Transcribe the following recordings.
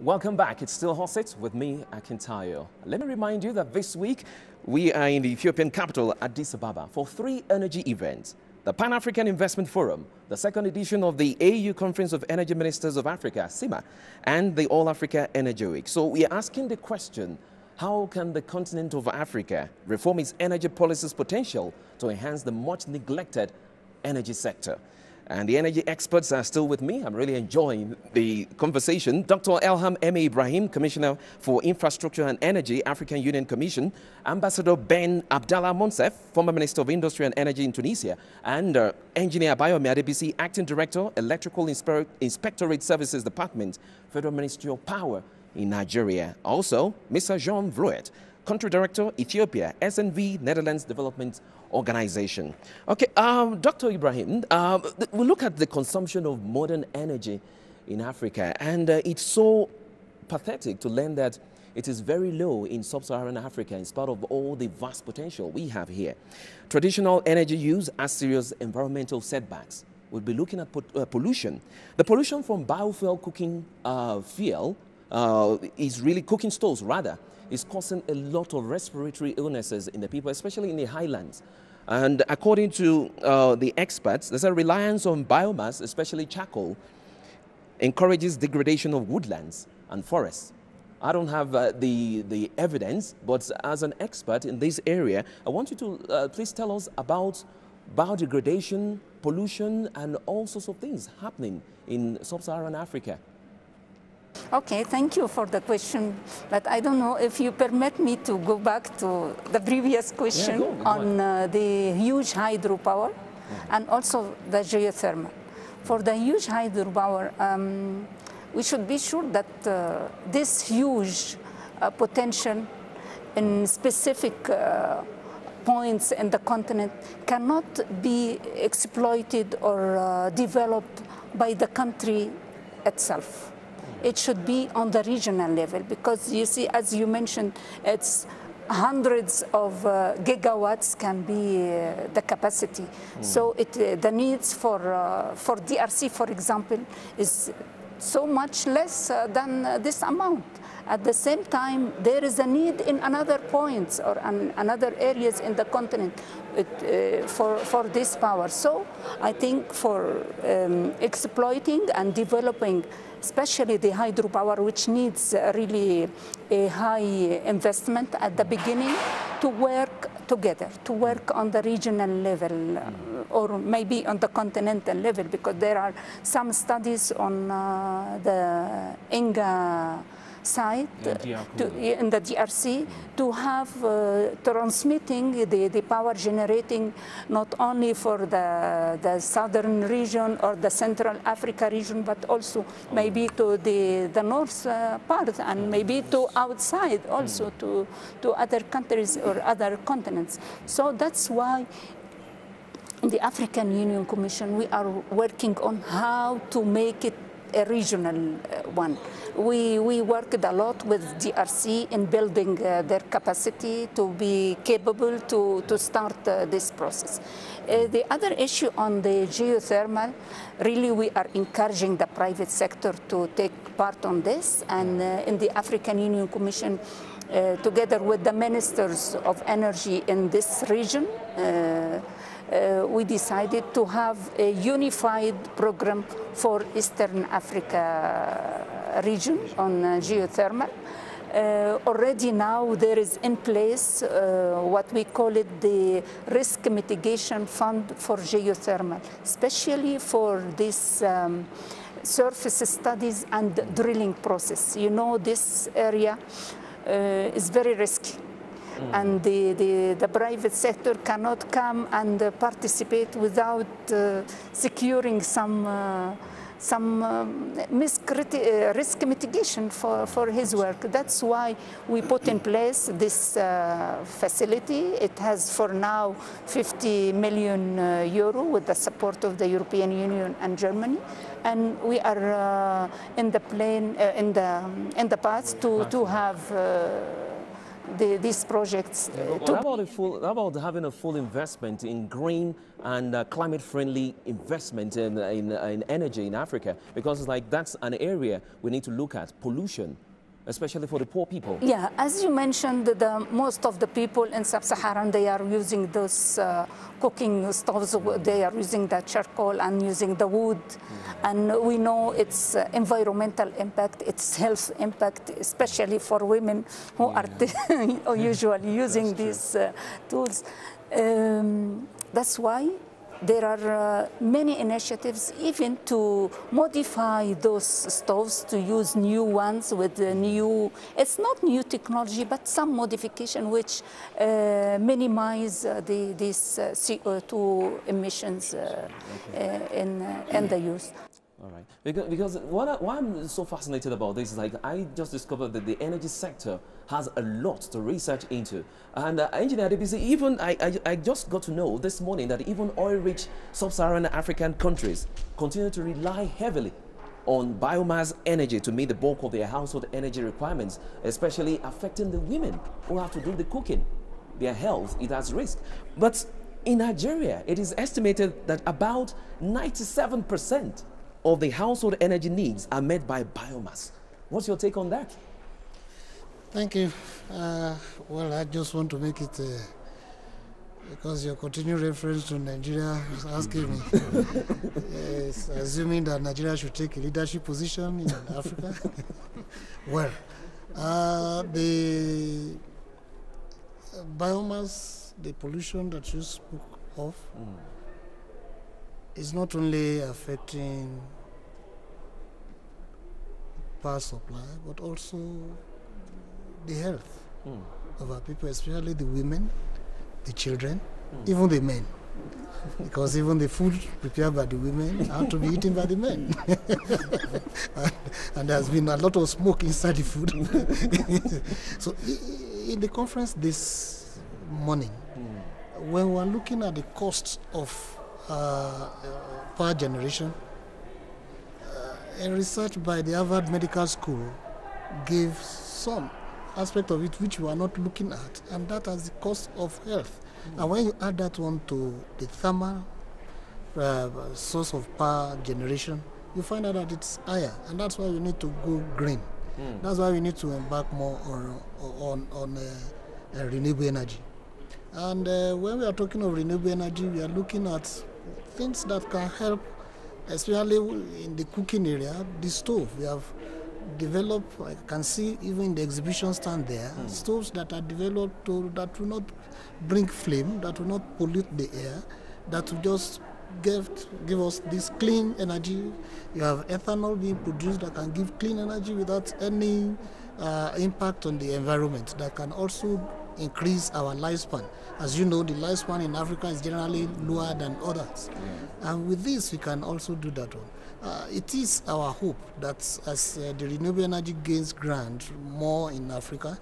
Welcome back. It's still Hot Seat with me, Akintayo. Let me remind you that this week we are in the Ethiopian capital, Addis Ababa, for 3 energy events. The Pan-African Investment Forum, the 2nd edition of the AU Conference of Energy Ministers of Africa, CIMA, and the All-Africa Energy Week. So we are asking the question, how can the continent of Africa reform its energy policies potential to enhance the much neglected energy sector? And the energy experts are still with me. I'm really enjoying the conversation. Dr. Elham M. Ibrahim, Commissioner for Infrastructure and Energy, African Union Commission. Ambassador Ben Abdallah Monsef, former Minister of Industry and Energy in Tunisia. And Engineer Abayomi Adebisi, Acting Director, Electrical Inspectorate Services Department, Federal Ministry of Power in Nigeria. Also, Mr. Jean Vrouet, Country Director, Ethiopia, SNV, Netherlands Development Organization. Okay, Dr. Ibrahim, we look at the consumption of modern energy in Africa, and it's so pathetic to learn that it is very low in sub-Saharan Africa in spite of all the vast potential we have here. Traditional energy use has serious environmental setbacks. We'll be looking at pollution. The pollution from biofuel cooking fuel is really cooking stoves, rather, is causing a lot of respiratory illnesses in the people, especially in the highlands. And according to the experts, there's a reliance on biomass, especially charcoal, encourages degradation of woodlands and forests. I don't have the evidence, but as an expert in this area, I want you to please tell us about biodegradation, pollution, and all sorts of things happening in sub-Saharan Africa. Okay, thank you for the question, but I don't know if you permit me to go back to the previous question on the huge hydropower and also the geothermal. For the huge hydropower, we should be sure that this huge potential in specific points in the continent cannot be exploited or developed by the country itself. It should be on the regional level because you see, as you mentioned, it's hundreds of gigawatts can be the capacity. So the needs for DRC, for example, is so much less than this amount. At the same time, there is a need in another points or another areas in the continent for this power. So I think for exploiting and developing, especially the hydropower, which needs really a high investment at the beginning, to work together, to work on the regional level or maybe on the continental level, because there are some studies on the Inga side in the DRC to have transmitting the power generating not only for the southern region or the Central Africa region, but also maybe to the north part and maybe to outside also to other countries or other continents. So that's why in the African Union Commission we are working on how to make it a regional one. We worked a lot with DRC in building their capacity to be capable to start this process. The other issue on the geothermal, really we are encouraging the private sector to take part on this, and in the African Union Commission, together with the ministers of energy in this region, we decided to have a unified program for Eastern Africa region on geothermal. Already now there is in place what we call it the risk mitigation fund for geothermal, especially for this surface studies and drilling process. You know, this area is very risky. And the private sector cannot come and participate without securing some risk mitigation for his work. That's why we put in place this facility. It has for now 50 million euro with the support of the European Union and Germany, and we are in the path to have these projects. How about having a full investment in green and climate-friendly investment in energy in Africa? Because it's like that's an area we need to look at, pollution, especially for the poor people. Yeah, as you mentioned, most of the people in Sub-Saharan, they are using those cooking stoves. They are using the charcoal and using the wood. And we know its environmental impact, its health impact, especially for women who are usually using these tools. That's why there are many initiatives even to modify those stoves to use new ones with new, it's not new technology, but some modification which minimize these CO2 emissions in the use. All right, because what I'm so fascinated about this is like I just discovered that the energy sector has a lot to research into. And Engineer Adebisi, even I just got to know this morning that even oil-rich sub-Saharan African countries continue to rely heavily on biomass energy to meet the bulk of their household energy requirements, especially affecting the women who have to do the cooking. Their health is at risk. But in Nigeria, it is estimated that about 97% of the household energy needs are met by biomass. What's your take on that? Thank you. Well, I just want to make it, because your continued reference to Nigeria is asking me, assuming that Nigeria should take a leadership position in Africa. Well, the biomass, the pollution that you spoke of, is not only affecting power supply, but also the health of our people, especially the women, the children, even the men. Because even the food prepared by the women have to be eaten by the men. and there's been a lot of smoke inside the food. So in the conference this morning, when we're looking at the costs of power generation, a research by the Harvard Medical School gave some aspect of it which we are not looking at, and that is the cost of health. And when you add that one to the thermal source of power generation, you find out that it's higher, and that's why we need to go green. That's why we need to embark more on renewable energy. And when we are talking of renewable energy, we are looking at things that can help, especially in the cooking area, the stove. We have developed, I can see even in the exhibition stand there, stoves that are developed that will not bring flame, that will not pollute the air, that will just give us this clean energy. You have ethanol being produced that can give clean energy without any impact on the environment, that can also increase our lifespan. As you know, the lifespan in Africa is generally lower than others. And with this, we can also do that one. It is our hope that as the renewable energy gains ground more in Africa,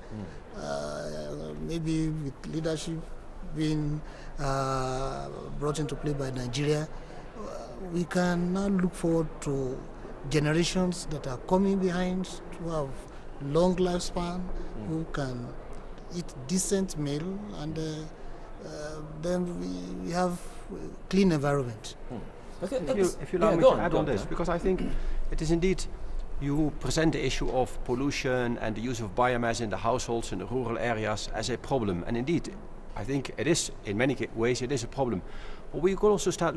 maybe with leadership being brought into play by Nigeria, we can now look forward to generations that are coming behind who have long lifespan, who can eat decent meal, and then we have clean environment. Okay, if you allow me to add on this, because I think it is indeed, you present the issue of pollution and the use of biomass in the households in the rural areas as a problem, and indeed I think it is, in many ways it is a problem. But we could also start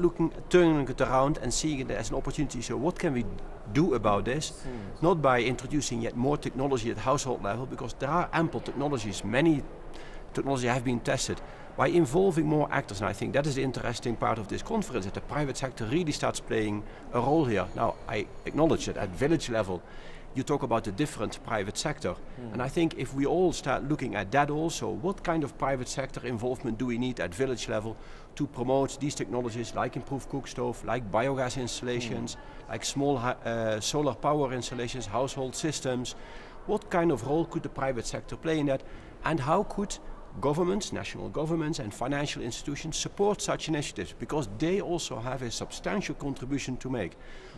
turning it around and seeing it as an opportunity. So what can we do about this? Not by introducing yet more technology at household level, because there are ample technologies, many technologies have been tested. By involving more actors, and I think that is the interesting part of this conference, that the private sector really starts playing a role here. Now, I acknowledge that at village level, you talk about the different private sector. And I think if we all start looking at that also, what kind of private sector involvement do we need at village level to promote these technologies like improved cook stove, like biogas installations, like small solar power installations, household systems. What kind of role could the private sector play in that? And how could governments, national governments and financial institutions support such initiatives, because they also have a substantial contribution to make.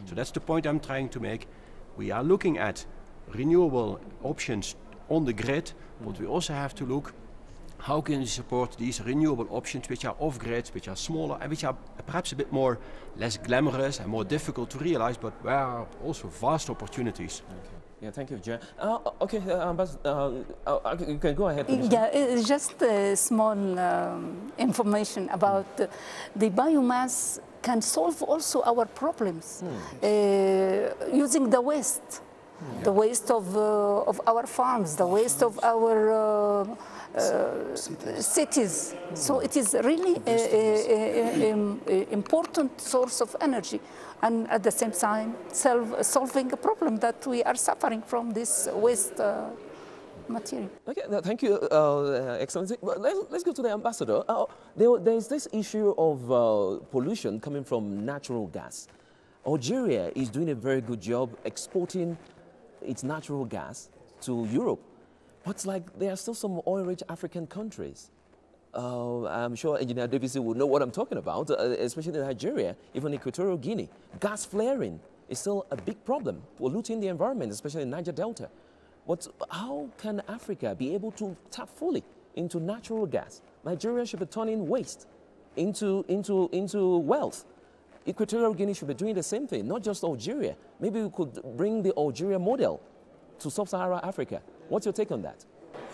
So that's the point I'm trying to make. We are looking at renewable options on the grid, but we also have to look how can we support these renewable options which are off-grid, which are smaller and which are perhaps a bit more less glamorous and more difficult to realize, but where are also vast opportunities. Okay. Yeah, thank you, Jan. Okay, you can go ahead. Yeah, just small information about the biomass can solve also our problems using the waste. The waste of our farms, the waste of our cities. So it is really an important source of energy, and at the same time solving a problem that we are suffering from this waste material. Okay, thank you, Excellency. Well, let's go to the ambassador. There is this issue of pollution coming from natural gas. Algeria is doing a very good job exporting its natural gas to Europe. But there are still some oil-rich African countries. I'm sure Engineer Davison will know what I'm talking about, especially in Nigeria, even Equatorial Guinea. Gas flaring is still a big problem, polluting the environment, especially in Niger Delta. But how can Africa be able to tap fully into natural gas? Nigeria should be turning waste into wealth. Equatorial Guinea should be doing the same thing, not just Algeria. Maybe we could bring the Algeria model to sub-Saharan Africa. What's your take on that?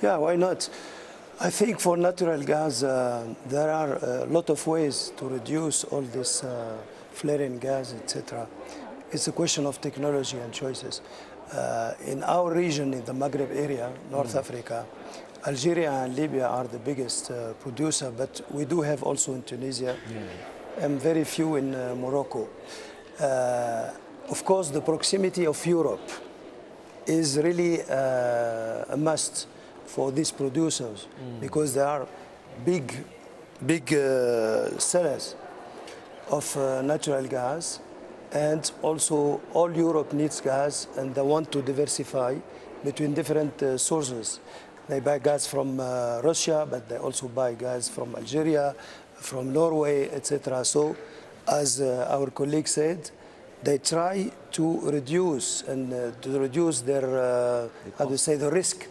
Yeah, why not? I think for natural gas, there are a lot of ways to reduce all this flaring gas, etc. It's a question of technology and choices. In our region, in the Maghreb area, North Africa, Algeria and Libya are the biggest producer, but we do have also in Tunisia and very few in Morocco. Of course, the proximity of Europe is really a must for these producers because they are big sellers of natural gas, and also all Europe needs gas and they want to diversify between different sources. They buy gas from Russia, but they also buy gas from Algeria, from Norway, etc. So, as our colleague said, they try to reduce their how to say, the risk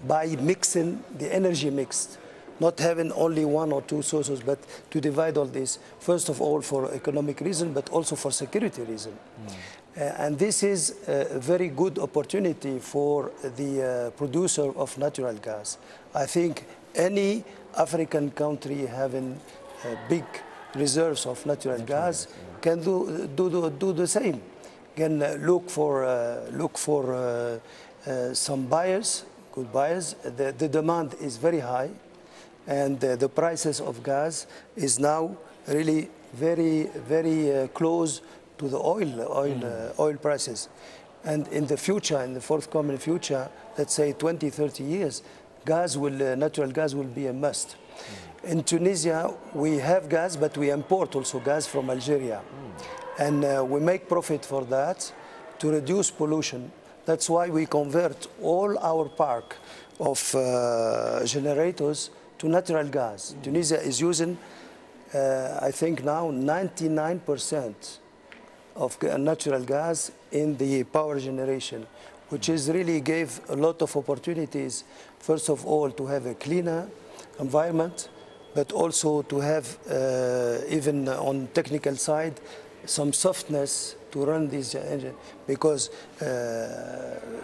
by mixing the energy mixed, not having only one or two sources, but to divide all this. First of all, for economic reason, but also for security reason. And this is a very good opportunity for the producer of natural gas. I think any African country having big reserves of natural gas can do the same. Can look for some buyers, good buyers. The demand is very high, and the prices of gas is now really very close to the oil prices. And in the future, in the forthcoming future, let's say 20, 30 years, natural gas will be a must. In Tunisia, we have gas, but we import also gas from Algeria. And we make profit for that to reduce pollution. That's why we convert all our park of generators to natural gas. Tunisia is using, I think now, 99% of natural gas in the power generation, which is really gave a lot of opportunities, first of all, to have a cleaner environment, but also to have, even on technical side, some softness to run these engines, because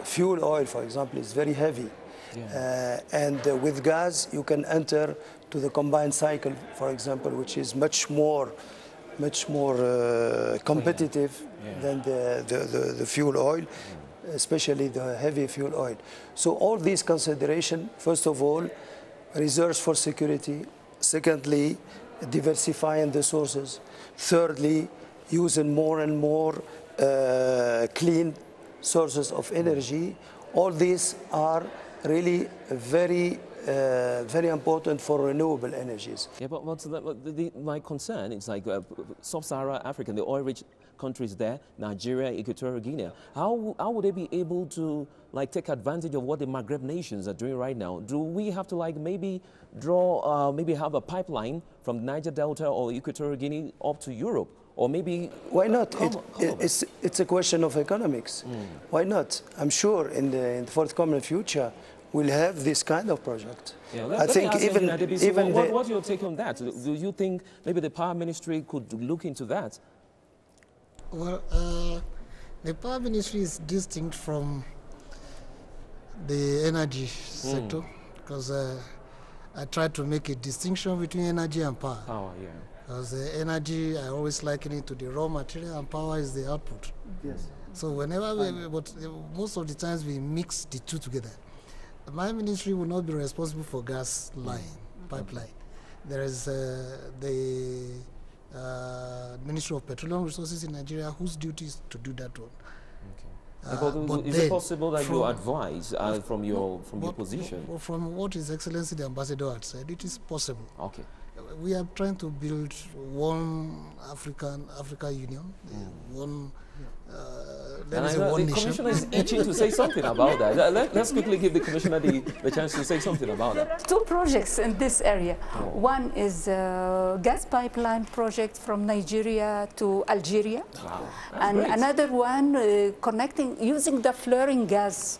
fuel oil, for example, is very heavy. And with gas, you can enter to the combined cycle, for example, which is much more competitive than the fuel oil, especially the heavy fuel oil. So all these considerations, first of all, reserves for security. Secondly, diversifying the sources. Thirdly, using more and more clean sources of energy. All these are really very important for renewable energies. Yeah, but my concern is sub-Saharan Africa, the oil-rich countries there, Nigeria, Equatorial Guinea. How would they be able to take advantage of what the Maghreb nations are doing right now? Do we have to maybe draw, maybe have a pipeline from Niger Delta or Equatorial Guinea up to Europe? Or maybe... Why not? It's a question of economics. Why not? I'm sure in the forthcoming future, will have this kind of project. Yeah, I think even what's your take on that? Do you think maybe the Power Ministry could look into that? Well, the Power Ministry is distinct from the energy sector, because I try to make a distinction between energy and power. Power, yeah. Because energy, I always liken it to the raw material, and power is the output. yes. So whenever but most of the times we mix the two together. My ministry will not be responsible for gas line, pipeline. There is the Ministry of Petroleum Resources in Nigeria whose duty is to do that one. But is it possible that you advise from your position? From what His Excellency the Ambassador had said, it is possible. Okay. We are trying to build one Africa Union, one. And I know the Commissioner is itching to say something about that. Let's quickly give the Commissioner the chance to say something about that. Two projects in this area. One is a gas pipeline project from Nigeria to Algeria. Wow. And great. another one connecting, using the flaring gas,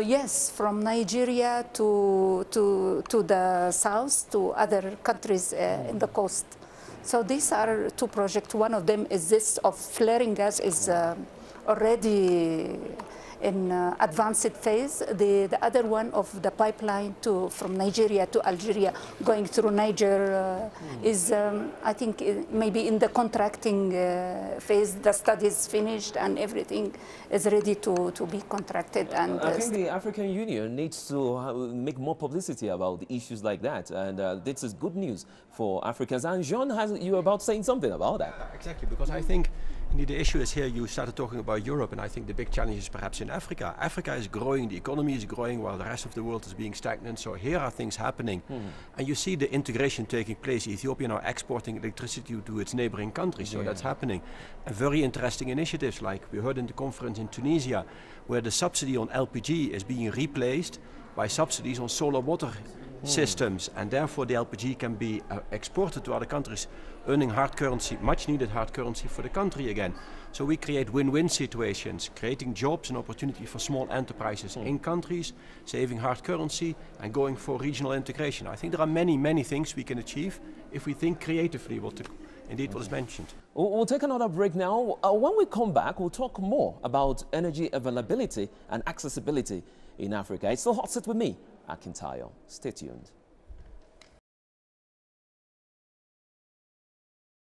yes, from Nigeria to the south, to other countries in the coast. So these are two projects. One of them is this of flaring gas is already in advanced phase. The other one of the pipeline from Nigeria to Algeria going through Niger is, I think, maybe in the contracting phase. The study is finished and everything is ready to be contracted. And I think the African Union needs to make more publicity about issues like that. And this is good news for Africans. And Jean, you were about saying something about that. Exactly, because I think indeed the issue is here, you started talking about Europe, and I think the big challenge is perhaps in Africa. Africa is growing, the economy is growing, while the rest of the world is being stagnant. So here are things happening. And you see the integration taking place. Ethiopia now exporting electricity to its neighboring countries, so that's happening. And very interesting initiatives, like we heard in the conference in Tunisia, where the subsidy on LPG is being replaced by subsidies on solar water systems, and therefore the LPG can be exported to other countries, earning hard currency, much needed hard currency for the country again. So we create win-win situations, creating jobs and opportunity for small enterprises in countries, saving hard currency and going for regional integration. I think there are many, many things we can achieve if we think creatively, indeed what is mentioned. We'll take another break now. When we come back, we'll talk more about energy availability and accessibility in Africa. It's still Hot Seat with me, Akintayo. Stay tuned.